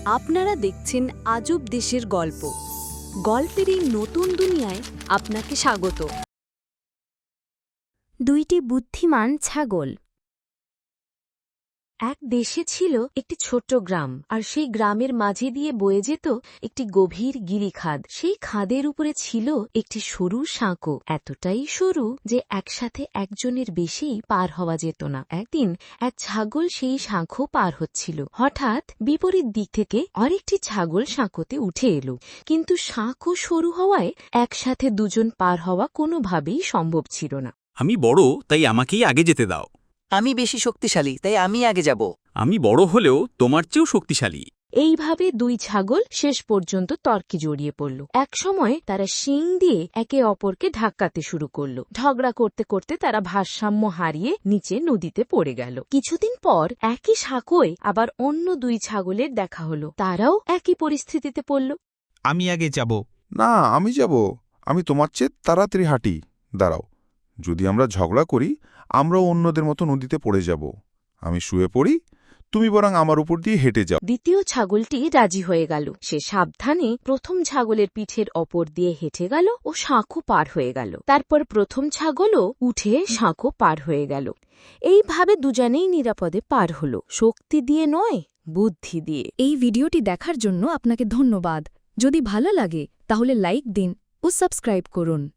আপনারা দেখছেন আজব দেশের গল্প। গল্পের এই নতুন দুনিয়ায় আপনাকে স্বাগত। দুইটি বুদ্ধিমান ছাগল। এক দেশে ছিল একটি ছোট্ট গ্রাম, আর সেই গ্রামের মাঝে দিয়ে বয়ে যেত একটি গভীর গিরিখাদ। সেই খাদের উপরে ছিল একটি সরু সাঁকো, এতটাই সরু যে একসাথে একজনের বেশি পার হওয়া যেত না। একদিন এক ছাগল সেই সাঁকো পার হচ্ছিল। হঠাৎ বিপরীত দিক থেকে আরেকটি ছাগল সাঁকোতে উঠে এলো, কিন্তু সাঁকো সরু হওয়ায় একসাথে দুজন পার হওয়া কোনোভাবেই সম্ভব ছিল না। আমি বড়, তাই আমাকেই আগে যেতে দাও। আমি বেশি শক্তিশালী, তাই আমি আগে যাব। আমি বড় হলেও তোমার চেয়েও শক্তিশালী। এইভাবে দুই ছাগল শেষ পর্যন্ত তর্কে জড়িয়ে পড়ল। একসময় তারা শিং দিয়ে একে অপরকে ধাক্কাতে শুরু করল। ঝগড়া করতে করতে তারা ভারসাম্য হারিয়ে নিচে নদীতে পড়ে গেল। কিছুদিন পর একই সাঁকোয় আবার অন্য দুই ছাগলের দেখা হলো। তারাও একই পরিস্থিতিতে পড়ল। আমি আগে যাব। না, আমি যাব। আমি তোমার চেয়ে তাড়াতাড়ি হাঁটি। দাঁড়াও, যদি আমরা ঝগড়া করি আমরাও অন্যদের মতো নদীতে পড়ে যাব। আমি শুয়ে পড়ি, তুমি বরং আমার উপর দিয়ে হেঁটে যাও। দ্বিতীয় ছাগলটি রাজি হয়ে গেল। সে সাবধানে প্রথম ছাগলের পিঠের ওপর দিয়ে হেঁটে গেল ও সাঁকো পার হয়ে গেল। তারপর প্রথম ছাগলও উঠে সাঁকো পার হয়ে গেল। এইভাবে দুজনেই নিরাপদে পার হল, শক্তি দিয়ে নয়, বুদ্ধি দিয়ে। এই ভিডিওটি দেখার জন্য আপনাকে ধন্যবাদ। যদি ভালো লাগে তাহলে লাইক দিন ও সাবস্ক্রাইব করুন।